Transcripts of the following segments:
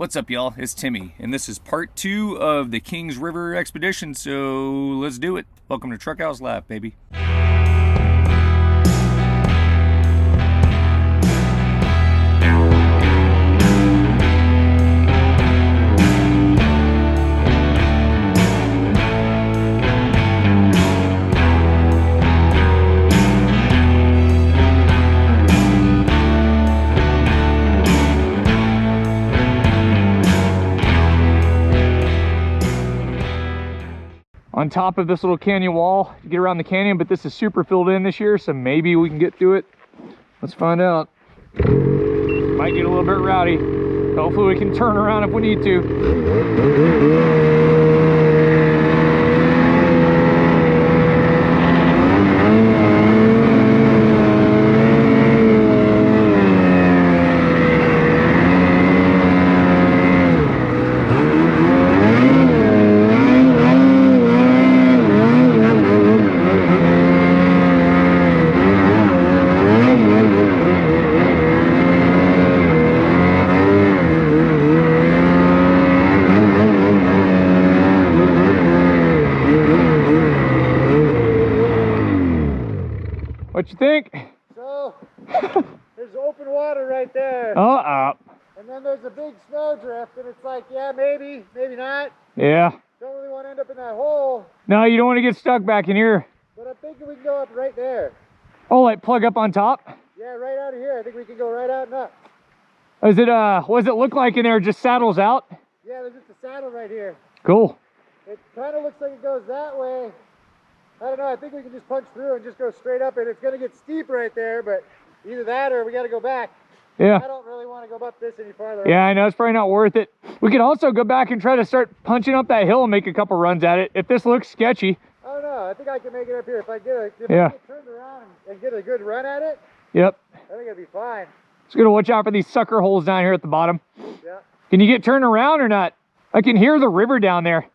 What's up, y'all? It's Timmy, and this is part 2 of the Kings River expedition, so let's do it. Welcome to Truck House Live, baby. On top of this little canyon wall to get around the canyon, but this is super filled in this year, so maybe we can get through it. Let's find out. Might get a little bit rowdy. Hopefully we can turn around if we need to. What you think? So, there's open water right there. And then there's a big snowdrift, and it's like, yeah, maybe, maybe not. Yeah. Don't really want to end up in that hole. No, you don't want to get stuck back in here. But I'm thinking we can go up right there. Oh, like plug up on top? Yeah, right out of here. I think we can go right out and up. Is it, what does it look like in there? Just saddles out? Yeah, there's just a saddle right here. Cool. It kind of looks like it goes that way. I don't know, I think we can just punch through and just go straight up, and it's going to get steep right there, but either that or we got to go back. Yeah. I don't really want to go up this any farther. Yeah, I know, it's probably not worth it. We could also go back and try to start punching up that hill and make a couple runs at it. If this looks sketchy. I don't know, I think I can make it up here. If I get turned around and get a good run at it, yep, I think it'll be fine. Just gotta watch out for these sucker holes down here at the bottom. Yeah. Can you get turned around or not? I can hear the river down there.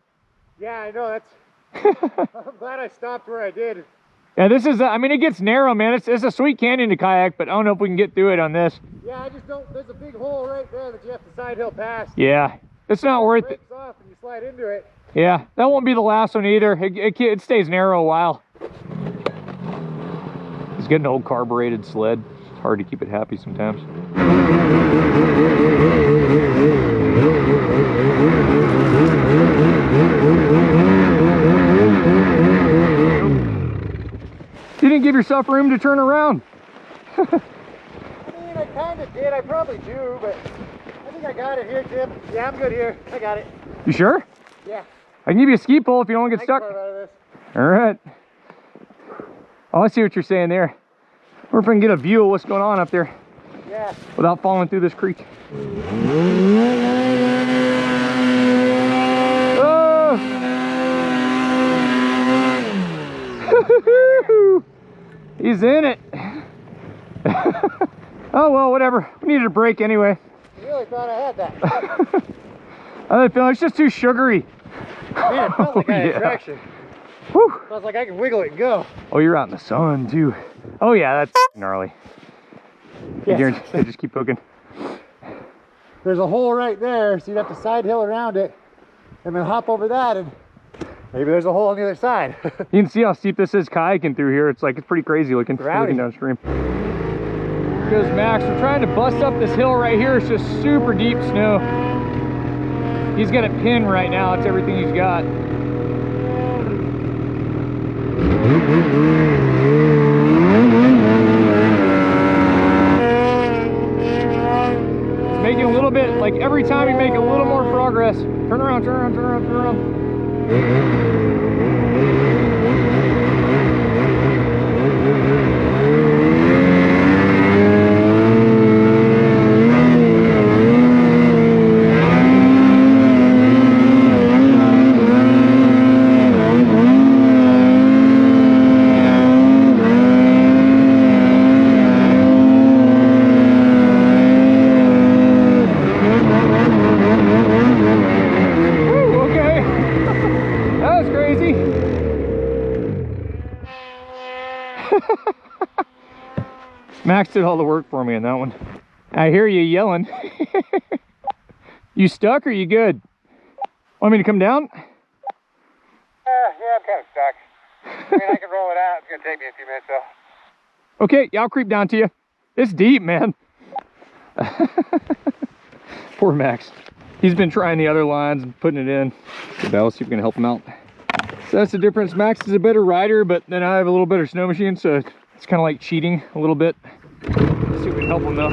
Yeah, I know, that's... I'm glad I stopped where I did. Yeah, this is, I mean, it gets narrow, man. It's a sweet canyon to kayak, but I don't know if we can get through it on this. Yeah, I just don't, there's a big hole right there that you have to side hill past. Yeah, it's not worth it. Breaks off and you slide into it. Yeah, that won't be the last one either. It stays narrow a while. It's getting an old carbureted sled. It's hard to keep it happy sometimes. You didn't give yourself room to turn around. I mean, I kind of did. I probably do, but I think I got it here, Tim. Yeah, I'm good here. I got it. You sure? Yeah. I can give you a ski pole if you don't get stuck. I can climb out of this. All right. Oh, I see what you're saying there. I wonder if I can get a view of what's going on up there. Yeah. Without falling through this creek. Oh! He's in it. Oh well, whatever. We needed a break anyway. You really thought I had that. I feel it's just too sugary. Man, it felt like I had traction. Whew. Sounds like I can wiggle it and go. Oh, you're out in the sun too. Oh yeah, that's gnarly. Yes. Hey, just keep poking. There's a hole right there, so you'd have to side hill around it and then hop over that, and maybe there's a hole on the other side. You can see how steep this is kayaking through here. It's like, it's pretty crazy looking downstream. Here goes Max. We're trying to bust up this hill right here. It's just super deep snow. He's got a pin right now. It's everything he's got. It's making a little bit, like every time you make a little more progress. Turn around, turn around, turn around, turn around. Max did all the work for me on that one. I hear you yelling. You stuck or you good? Want me to come down? Yeah, I'm kind of stuck. I mean, I can roll it out. It's gonna take me a few minutes though. Okay, yeah, I'll creep down to you. It's deep, man. Poor Max. He's been trying the other lines and putting it in. Okay, let's see if we can help him out. So that's the difference. Max is a better rider, but then I have a little better snow machine, so it's kind of like cheating a little bit. Let's see if we can help him though.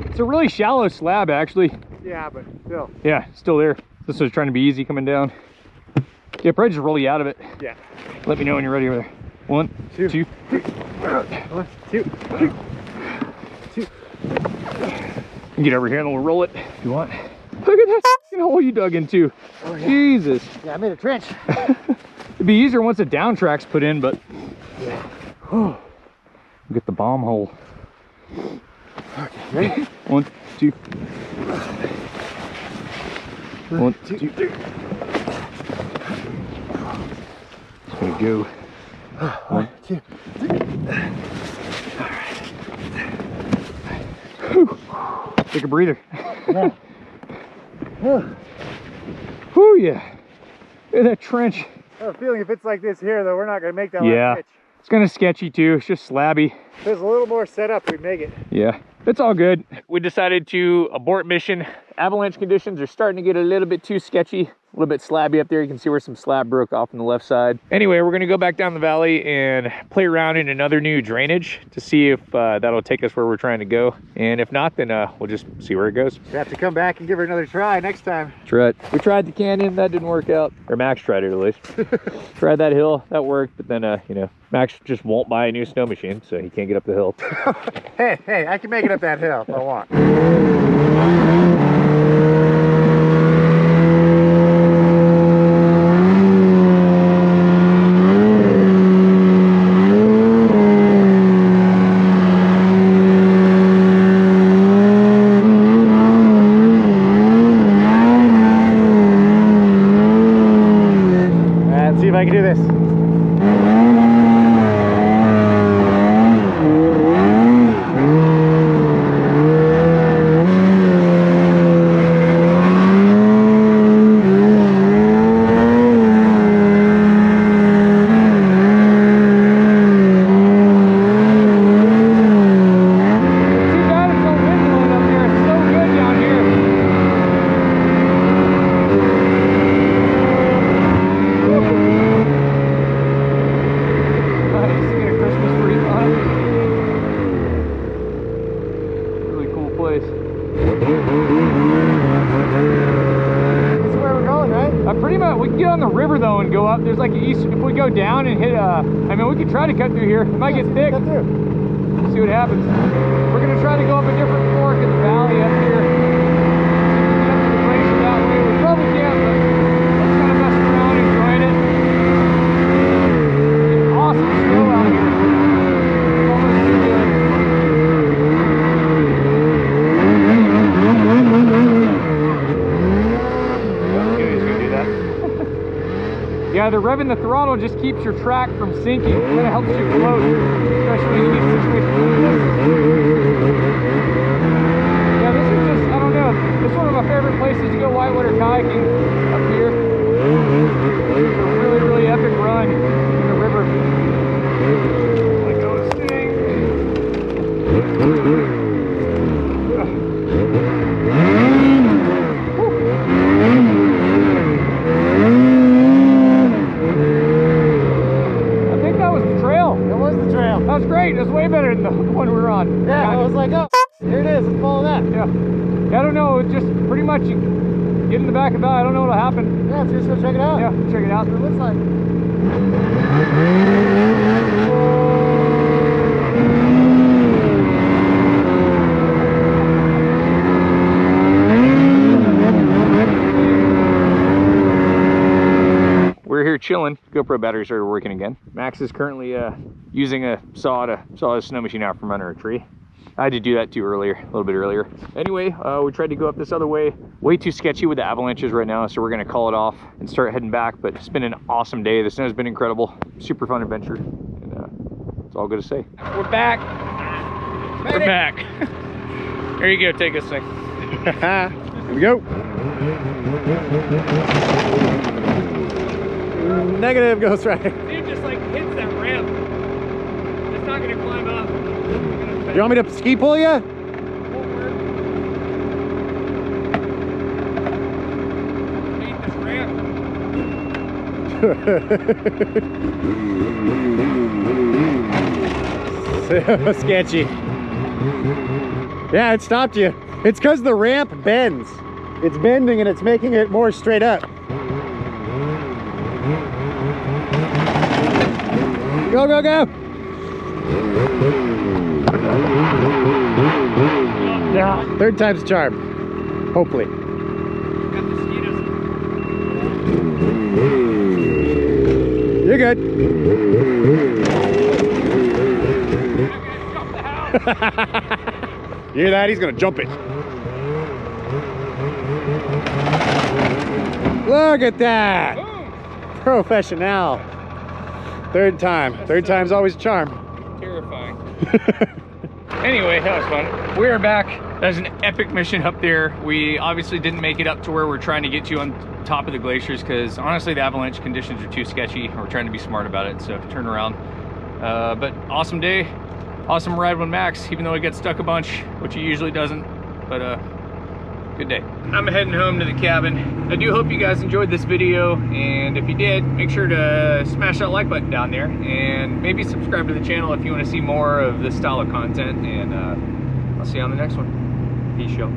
It's a really shallow slab, actually. Yeah, but still. Yeah, still there. This was trying to be easy coming down. Yeah, probably just roll you out of it. Yeah. Let me know when you're ready over there. 1, 2, 3. 1, 2, 3. You can get over here and we'll roll it if you want. Look at that hole you dug into. Oh, yeah. Jesus. Yeah, I made a trench. It'd be easier once the down track's put in, but Yeah. get the bomb hole. Okay, ready? 1, 2. 1, 2, 3. It's gonna go. 1, 2, 3. All right. Take a breather. Yeah. Whew, yeah. Look at that trench. I have a feeling if it's like this here, though, we're not going to make that Yeah. last pitch. It's kind of sketchy too. It's just slabby. If there's a little more setup, we'd make it. Yeah, it's all good. We decided to abort mission. Avalanche conditions are starting to get a little bit too sketchy. A little bit slabby up there. You can see where some slab broke off on the left side. Anyway, we're gonna go back down the valley and play around in another new drainage to see if that'll take us where we're trying to go. And if not, then we'll just see where it goes. We have to come back and give her another try next time. That's right. We tried the canyon, that didn't work out. Or Max tried it at least. Tried that hill, that worked, but then you know, Max just won't buy a new snow machine, so he can't get up the hill. Hey, I can make it up that hill if I want. Let's see if I can do this. There's like east. If we go down and hit I mean, we could try to cut through here. It might get thick. Cut through. See what happens. We're gonna try to go up a different fork in the valley up here. Get up to the glacier that way. We probably can, but let's kind of mess around, enjoying it. Awesome snow out here. It's almost too good. Yeah, the revving the throttle just keeps your track from sinking. It kind of helps you float, especially when you get situations like this. Yeah, this is just, I don't know, this is one of my favorite places to go whitewater kayaking up here. It's a really, really epic run in the river. Let go of this thing. That was great. It was way better than the one we were on. Yeah, I was like, oh, here it is. Let's follow that. Yeah. I don't know. It's just pretty much you get in the back of the valley. I don't know what'll happen. Yeah, so just go check it out. Yeah, check it out. See what it looks like. We're here chilling. GoPro battery started working again. Max is currently using a saw to saw his snow machine out from under a tree. I had to do that too earlier, a little bit earlier. Anyway, we tried to go up this other way. Way too sketchy with the avalanches right now, so we're gonna call it off and start heading back. But it's been an awesome day. The snow's been incredible. Super fun adventure, and it's all good to say. We're back. We're back. Here you go, take this thing. Here we go. Negative Ghost Rider. Dude just like hits that ramp. It's not gonna climb up. You want me to ski pull you? This ramp. So sketchy. Yeah, it stopped you. It's because the ramp bends. It's bending and it's making it more straight up. Go, go, go! Yeah, third time's a charm. Hopefully. Got the mosquitoes. You're good. You hear that? He's gonna jump it. Look at that! Boom. Professional. Third time. Third time's always a charm. Terrifying. Anyway, that was fun. We are back. That was an epic mission up there. We obviously didn't make it up to where we're trying to get to on top of the glaciers because honestly the avalanche conditions are too sketchy. We're trying to be smart about it, so turn around. But awesome day. Awesome ride with Max, even though he gets stuck a bunch, which he usually doesn't. But good day. I'm heading home to the cabin. I do hope you guys enjoyed this video, and if you did, make sure to smash that like button down there and maybe subscribe to the channel if you want to see more of this style of content, and I'll see you on the next one. Peace out.